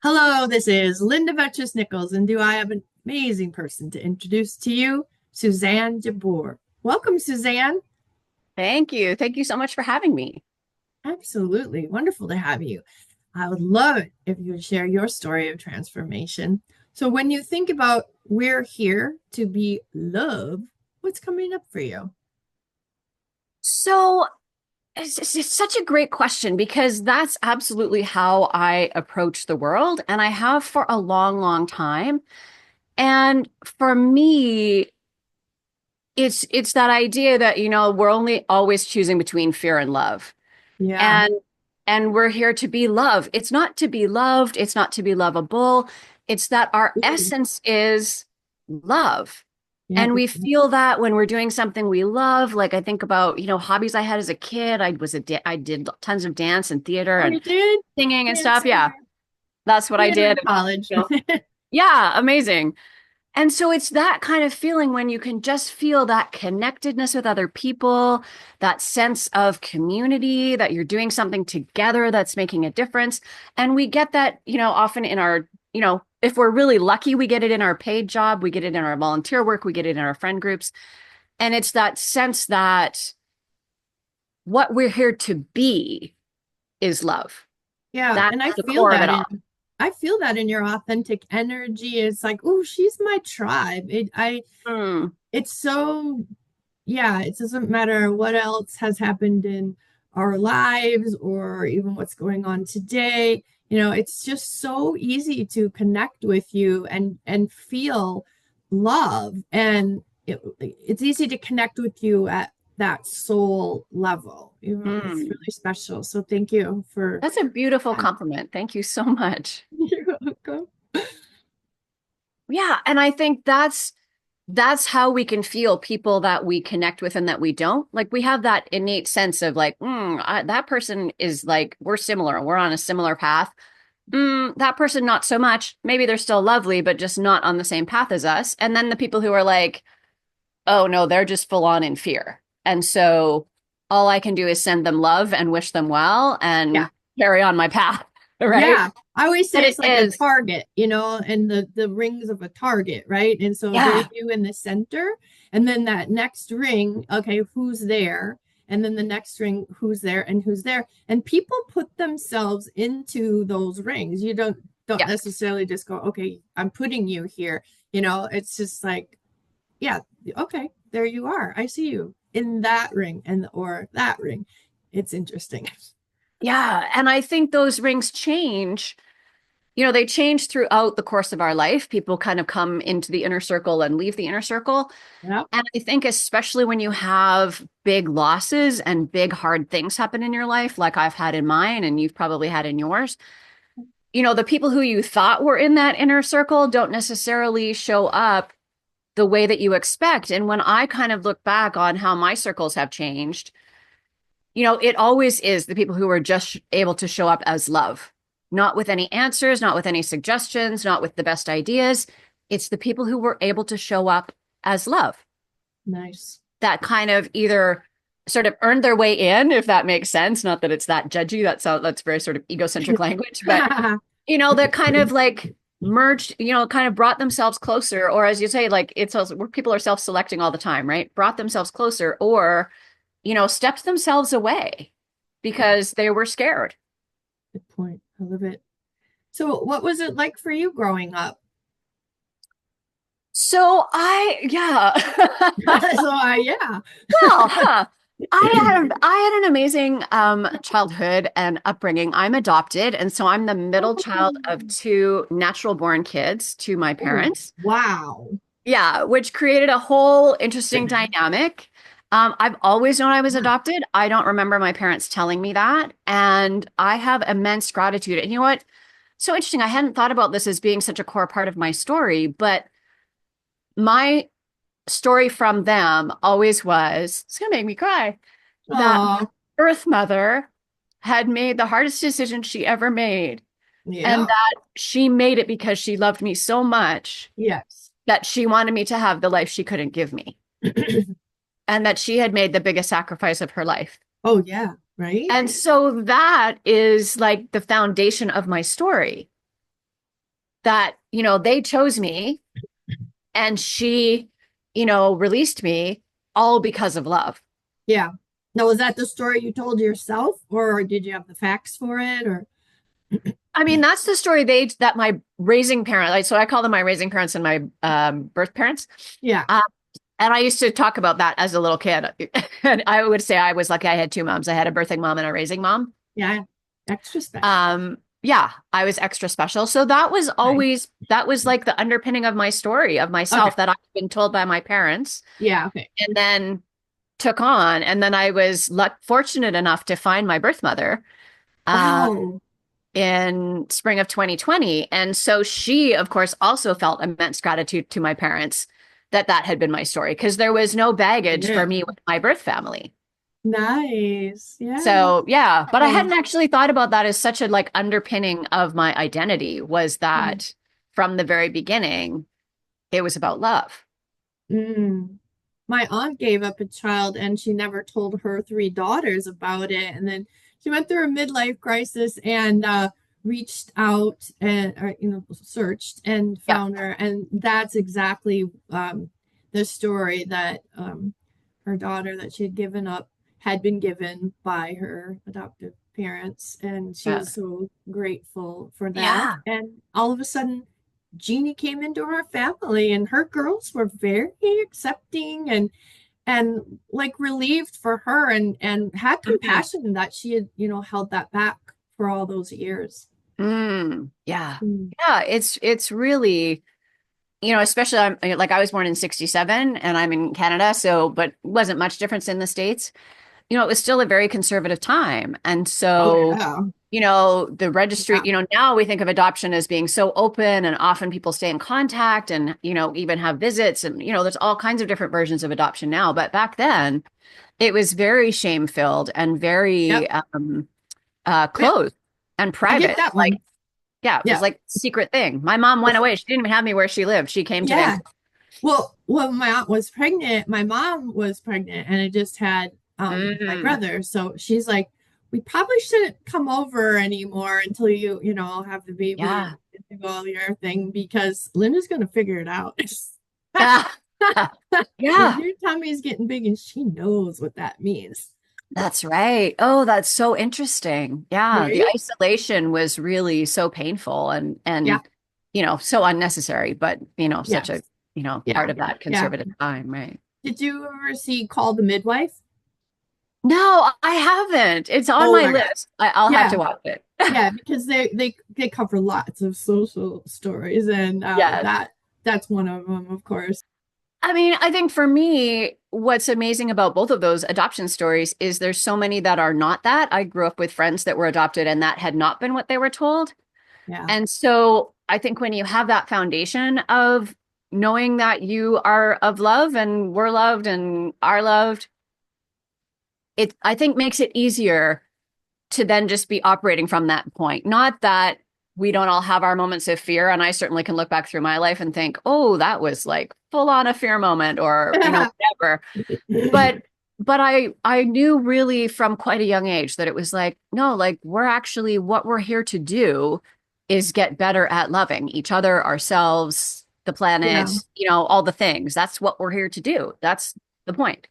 Hello, this is Linda Vettrus-Nichols, and do I have an amazing person to introduce to you, Suzanne Jabour. Welcome, Suzanne. Thank you. Thank you so much for having me. Absolutely wonderful to have you. I would love it if you would share your story of transformation. So, when you think about we're here to be love, what's coming up for you? So it's such a great question because that's absolutely how I approach the world, and I have for a long, long time. And for me, it's that idea that, we're only always choosing between fear and love. Yeah, And and we're here to be love. It's not to be loved, it's not to be lovable. It's that our ooh, essence is love. yeah, And we feel that when we're doing something we love. Like I think about, hobbies I had as a kid. I did tons of dance and theater oh, and you did? singing and Dance stuff. Yeah, theater, that's what I theater did. in college. You know, yeah, amazing. And so it's that kind of feeling when you can just feel that connectedness with other people, that sense of community, that you're doing something together that's making a difference. And we get that, often in our, if we're really lucky, we get it in our paid job, we get it in our volunteer work, we get it in our friend groups. And it's that sense that what we're here to be is love. Yeah, That's and I the feel core of that it in all. I feel that in your authentic energy. It's like, oh, she's my tribe. Mm, It's so, yeah, it doesn't matter what else has happened in our lives or even what's going on today. It's just so easy to connect with you and feel love. And it's easy to connect with you at that soul level. It's mm. really special. So thank you for That's a beautiful that. compliment. Thank you so much. You're welcome. Yeah, and I think that's how we can feel people that we connect with and that we don't. Like we have that innate sense of like, that person is like we're similar, we're on a similar path. That person not so much. Maybe they're still lovely, but just not on the same path as us. And then the people who are like, oh no, they're just full on in fear. And so all I can do is send them love and wish them well Yeah. and carry on my path, right? Yeah. I always But say it it's like a is, target, and the rings of a target, right? And so there's yeah, you in the center, and then that next ring, okay, who's there? And then the next ring, who's there and who's there? And people put themselves into those rings. You don't yeah. necessarily just go, okay, I'm putting you here. It's just like, yeah, okay, there you are. I see you in that ring and or that ring. It's interesting. Yeah, and I think those rings change. They change throughout the course of our life. People kind of come into the inner circle and leave the inner circle. Yeah. And I think especially when you have big losses and big hard things happen in your life, like I've had in mine and you've probably had in yours, the people who you thought were in that inner circle don't necessarily show up the way that you expect. And when I kind of look back on how my circles have changed, it always is the people who are just able to show up as love, not with any answers, not with any suggestions, not with the best ideas. It's the people who were able to show up as love Nice. that kind of either sort of earned their way in, if that makes sense. Not that it's that judgy, that's very sort of egocentric language, but that kind of like merged, kind of brought themselves closer, or as you say, like it's also where people are self-selecting all the time, right? Brought themselves closer, or stepped themselves away because they were scared. Good point. I love it. So, what was it like for you growing up? Yeah. Yeah. Well, huh. I had an amazing childhood and upbringing. I'm adopted, and so I'm the middle child of two natural born kids to my Oh, parents. wow. Yeah, which created a whole interesting dynamic. I've always known I was Yeah. adopted. I don't remember my parents telling me that, and I have immense gratitude. And you know what? So interesting. I hadn't thought about this as being such a core part of my story, but my story from them always was, it's gonna make me cry, that my Oh, birth mother had made the hardest decision she ever made, yeah. and that she made it because she loved me so much Yes. that she wanted me to have the life she couldn't give me, and that she had made the biggest sacrifice of her life. Oh, yeah. Right? And so that is like the foundation of my story. that, they chose me and she, released me all because of love. Yeah. Now, was that the story you told yourself, or did you have the facts for it? Or I mean, that's the story that my raising parent, like, so I call them my raising parents and my birth parents. yeah, Um, and I used to talk about that as a little kid. And I would say I was lucky I had two moms. I had a birthing mom and a raising mom. yeah, extra special. Yeah, I was extra special. So Right. that was like the underpinning of my story of Okay. myself that I've been told by my parents Yeah. Okay. and then took on. And then I was fortunate enough to find my birth mother. Uh, Wow. in spring of 2020. And so she, of course, also felt immense gratitude to my parents that had been my story because there was no baggage for Yeah. me with my birth family. Nice. Yeah. So yeah, but I Oh. hadn't actually thought about that as such a like underpinning of my identity was Mm. that from the very beginning, it was about love. Mm. My aunt gave up a child and she never told her three daughters about it. And then she went through a midlife crisis and reached out and searched and Yeah. found her. And that's exactly the story that her daughter that she had given up had been given by her adoptive parents. And she Yeah. was so grateful for that. Yeah. And all of a sudden, Jeannie came into her family and her girls were very accepting and like relieved for her and had Mhm. compassion that she had, held that back for all those years. Yeah. Mm. Yeah. It's really, especially like I was born in 67 and I'm in Canada. So, but wasn't much difference in the States. It was still a very conservative time. And Oh so, yeah. the registry, Yeah. now we think of adoption as being so open and often people stay in contact and, even have visits and, there's all kinds of different versions of adoption now. But back then it was very shame filled and Yep. very Yeah. closed and I get private. that Like, one. yeah, it was Yeah. like a secret thing. My mom Well, went away. She didn't even have me where she lived. She came to yeah. Vancouver. Well, when my aunt was pregnant, my mom was pregnant and I just had my Mm, brother. So she's like, we probably shouldn't come over anymore until I'll have the baby yeah. and do all your thing because Linda's gonna figure it out. Yeah. Your tummy is getting big and she knows what that means. That's right. Oh, that's so interesting. Yeah, the Right? isolation was really so painful Yeah. and so unnecessary, but such a Yes. part Yeah. of that Yeah. conservative time, right? Did you ever see Call the Midwife? No, I haven't. It's on Oh my my God. list. I'll have Yeah. to watch it. Yeah, because they cover lots of social stories and Yes. that's one of them, of course. I mean, I think for me, what's amazing about both of those adoption stories is there's so many that are not that. I grew up with friends that were adopted and that had not been what they were told. Yeah. And so I think when you have that foundation of knowing that you are of love and we're loved and are loved, it I think makes it easier to then just be operating from that point. Not that we don't all have our moments of fear. And I certainly can look back through my life and think, oh, that was like full on a fear moment or, whatever. But I knew really from quite a young age that it was like, no, like we're actually what we're here to do is get better at loving each other, ourselves, the Yeah. planet, all the things. That's what we're here to do. That's the point.